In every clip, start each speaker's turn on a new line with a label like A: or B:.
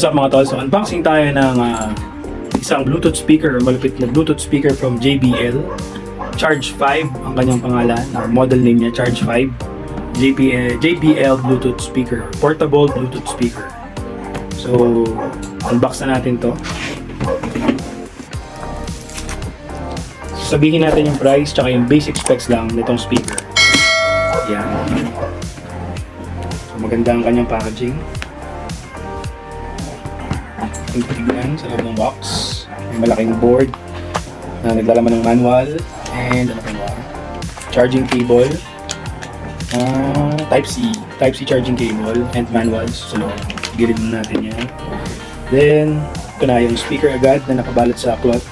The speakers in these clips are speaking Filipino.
A: up mga tol? So unboxing tayo ng isang Bluetooth speaker or malupit na Bluetooth speaker from JBL. Charge 5 ang kanyang pangalan, or model name niya, Charge 5. JBL Bluetooth speaker, portable Bluetooth speaker. So unbox na natin to. Sabihin natin yung price tsaka yung basic specs lang nitong speaker. Yan. So maganda ang kanyang packaging. Tingnan sa loob ng box. May malaking board na naglalaman ng manual and ano pa, charging cable, Type-C charging cable and manuals. So gilid na natin yan. Then ito na yung speaker agad na nakabalot sa cloth,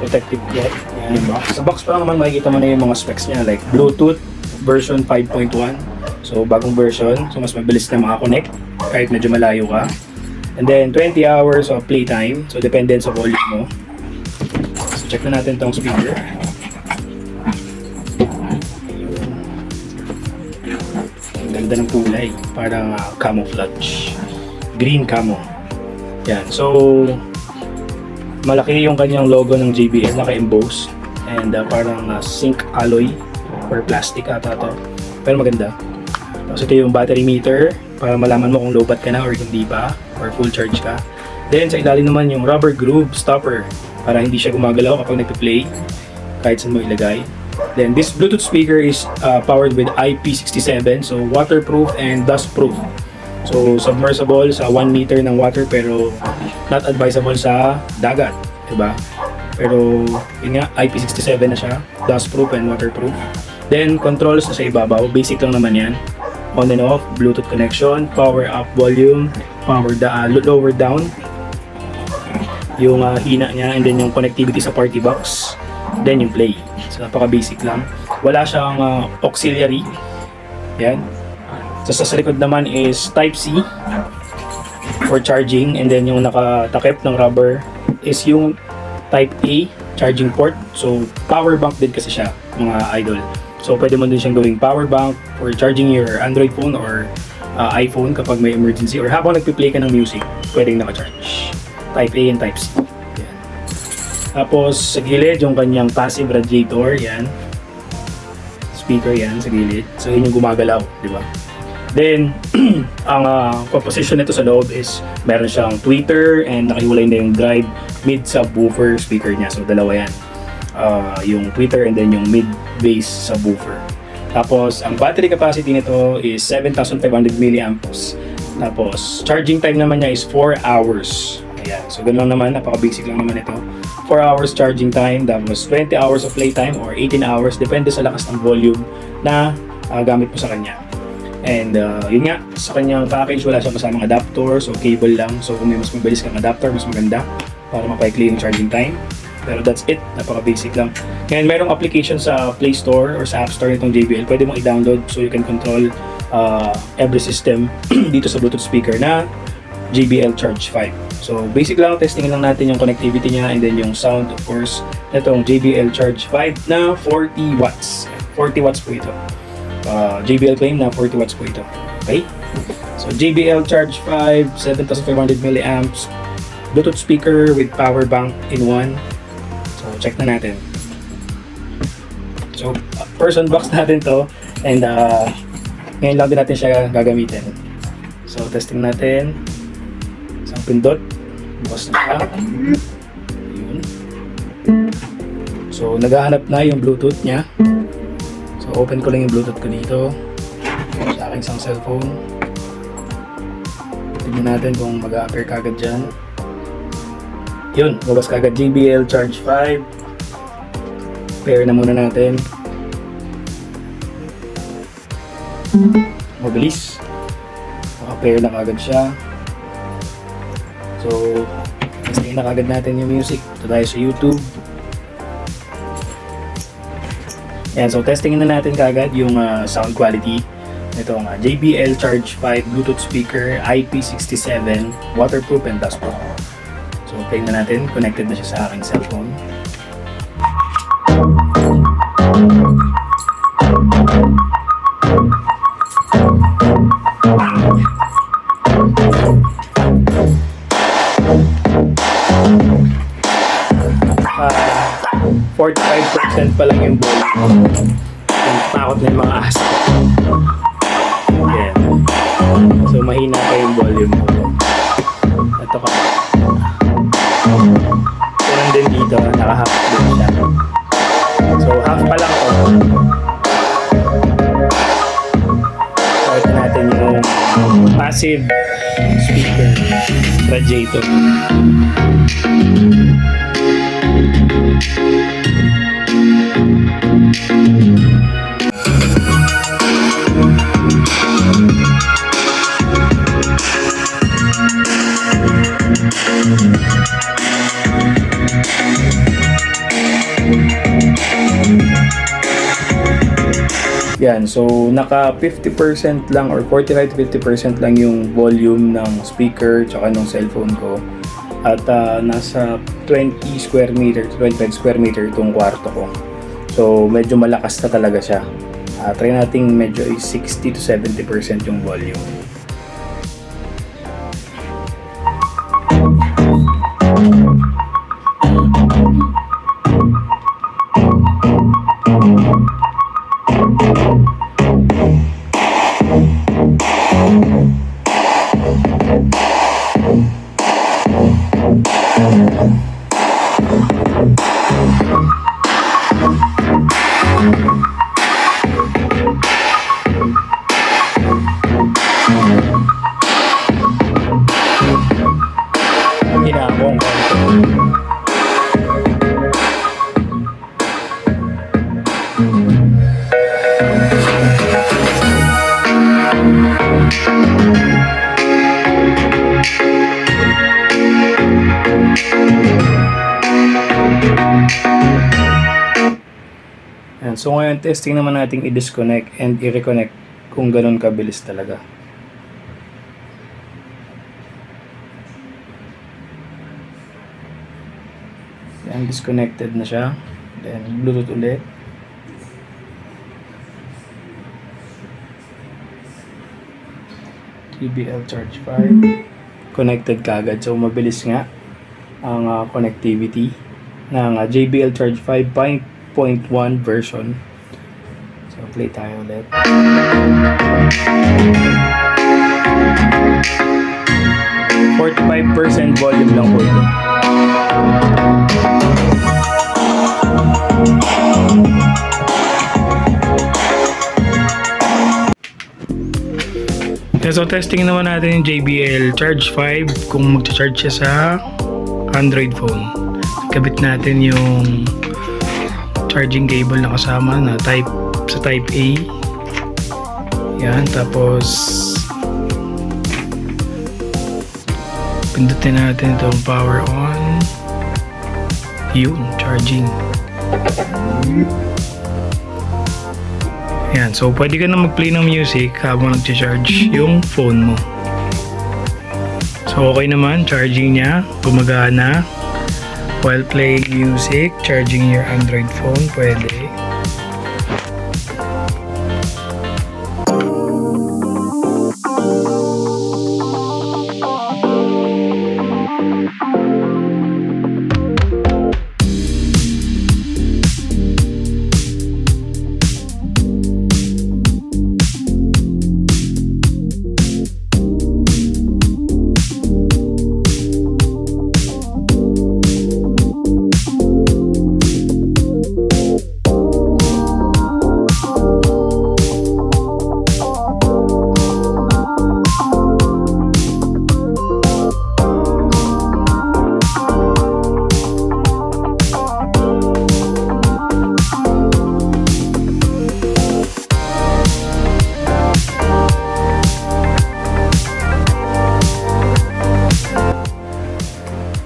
A: protective cloth. Yan yung box. Sa box pa lang naman makikita mo na yung mga specs niya, like Bluetooth version 5.1. So bagong version, so mas mabilis na makakonect kahit medyo malayo ka. And then 20 hours of playtime, so depende sa volume mo. So check na natin tong speaker. Ang ganda ng kulay, parang camouflage, green camo. Yan, so malaki yung kanyang logo ng JBL, naka-emboss, and parang zinc alloy or plastic ata to, pero maganda. Tapos ito yung battery meter para malaman mo kung low bat ka na or hindi pa, or full charge ka. Then sa ilalim naman yung rubber groove stopper para hindi siya gumagalaw kapag nagpe-play kahit saan mo ilagay. Then this Bluetooth speaker is powered with IP67, so waterproof and dustproof. So submersible sa 1 meter ng water, pero not advisable sa dagat, diba? Pero yun nga, IP67 na siya, dustproof and waterproof. Then controls na sa ibabaw, basic lang naman yan. On and off, Bluetooth connection, power up volume, lower down, yung hina niya, and then yung connectivity sa party box, then yung play. So napaka basic lang. Wala siyang auxiliary. Yan. So sa likod naman is Type-C for charging, and then yung nakatakip ng rubber is yung Type-A charging port. So power bank din kasi siya, mga idol. So pwede mo din siyang gawing power bank for charging your Android phone or iPhone kapag may emergency, or habang nagpi-play ka ng music, pwedeng naka-charge. Type-A and Type-C. Yan. Tapos sa gilid yung kanyang passive radiator, yan. Speaker yan sa gilid. So yun yung gumagalaw, di ba? Then ang composition nito sa loob is meron siyang tweeter and nakahiwalay na yung drive mid subwoofer speaker niya. So dalawa yan. Yung tweeter and then yung mid bass subwoofer. Tapos ang battery capacity nito is 7,500 mAh. Tapos charging time naman niya is 4 hours. Ayan. So ganun lang naman, napaka-basic lang naman ito. 4 hours charging time, tapos 20 hours of playtime or 18 hours, depende sa lakas ng volume na gamit mo sa kanya. And yun nga, sa kanyang package wala siyang kasamang adapter, so cable lang. So kung may mas mabilis kang adapter, mas maganda para mapaikli yung charging time. Pero that's it, napaka-basic lang. Ngayon, mayroong application sa Play Store or sa App Store nitong JBL. Pwede mong i-download so you can control every system dito sa Bluetooth speaker na JBL Charge 5. So basic lang, testingin lang natin yung connectivity niya and then yung sound, of course, nitong JBL Charge 5 na 40 watts. 40 watts po ito. JBL claim na 40 watts po ito. Okay? So JBL Charge 5, 7,500 mAh, Bluetooth speaker with power bank in one. So check na natin. So first unbox natin to, and ngayon lang din natin siya gagamitin. So testing natin. Isang pindot, bukas na siya. Yun. So naghahanap na yung Bluetooth niya. So open ko lang yung Bluetooth ko dito sa aking isang cellphone. Tignan natin kung mag-a-appear kagad dyan. Yun, labas kagad JBL Charge 5. Pair na muna natin. Mabilis. Naka-pair na kagad siya. So, testingin na kagad natin yung music. Ito tayo sa YouTube. Yan, so testingin na natin kagad yung sound quality nitong JBL Charge 5 Bluetooth speaker, IP67, waterproof and dustproof. So, play na natin. Connected na siya sa aking cellphone. 45% pa lang yung volume. Takot na yung mga aso. Yan. So mahina pa yung volume mo. Ito pa. Ganun din dito, naka-half din siya. So half pa lang to. Start natin yung passive speaker radiator. Yan, so naka 50% lang or 45 to 50% lang yung volume ng speaker tsaka ng cellphone ko. At nasa 20 square meter to 25 square meter itong kwarto ko. So medyo malakas na talaga siya. Try nating medyo 60 to 70% yung volume. Ginamong konti. So ngayon testing naman natin i-disconnect and i-reconnect kung ganun kabilis talaga. Yan, disconnected na siya. Then Bluetooth ulit. JBL Charge 5. Connected kagad. So mabilis nga ang connectivity ng JBL Charge 5.1 version. So play tayo ulit. %45% volume lang po ito. So testing naman natin yung JBL Charge 5 kung magcha-charge siya sa Android phone. Kabit natin yung charging cable na kasama na type A. Yan, tapos pindutin natin itong power on. Yun, charging. Yan, so pwede ka na mag-play ng music habang nag-charge yung phone mo. So okay naman, charging niya, gumagana. While playing music, charging your Android phone, pwede.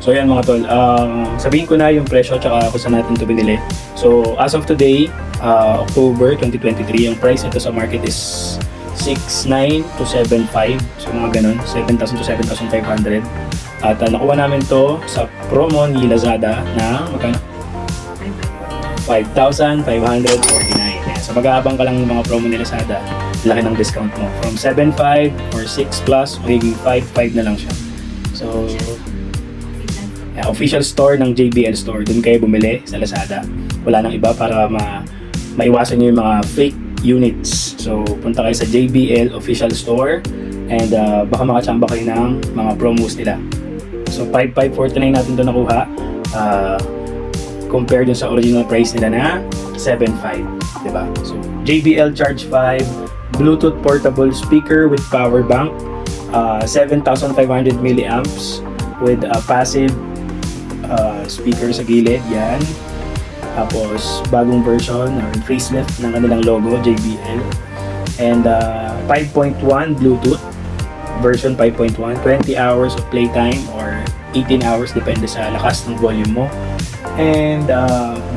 A: So yan mga tol, sabihin ko na yung presyo tsaka kung saan natin ito binili. So as of today, October 2023, yung price nito sa market is 6,900 to 7,500. So mga ganun, 7,000 to 7,500. At nakuha namin to sa promo ni Lazada na magkano? 5,549. So mag-aabang ka lang ng mga promo ni Lazada. Laki ng discount mo. From 7,500 or 6 plus, magiging 5,500 na lang siya. So official store ng JBL store. Doon kayo bumili sa Lazada. Wala nang iba para maiwasan nyo yung mga fake units. So, punta kayo sa JBL official store and baka makachamba kayo ng mga promos nila. So, 5,549 natin doon nakuha. Compare dun sa original price nila na 7,500. Diba? So, JBL Charge 5, Bluetooth portable speaker with power bank, 7,500 milliamps with a passive speaker sa gilid. Yan. Tapos, bagong version or facelift ng kanilang logo, JBL. And 5.1 Bluetooth, version 5.1, 20 hours of playtime or 18 hours, depende sa lakas ng volume mo. And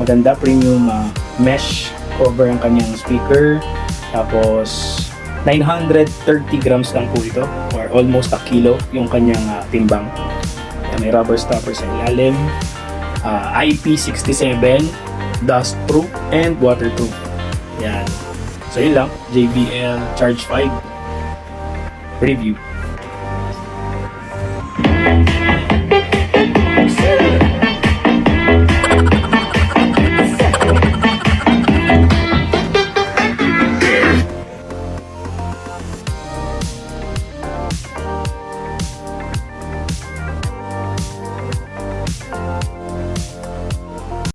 A: maganda, premium mesh cover ang kanyang speaker. Tapos, 930 grams lang po ito or almost a kilo yung kanyang timbang. May rubber stopper sa ilalim. IP67, Dustproof, and waterproof. Yan. So yun lang, JBL Charge 5 review.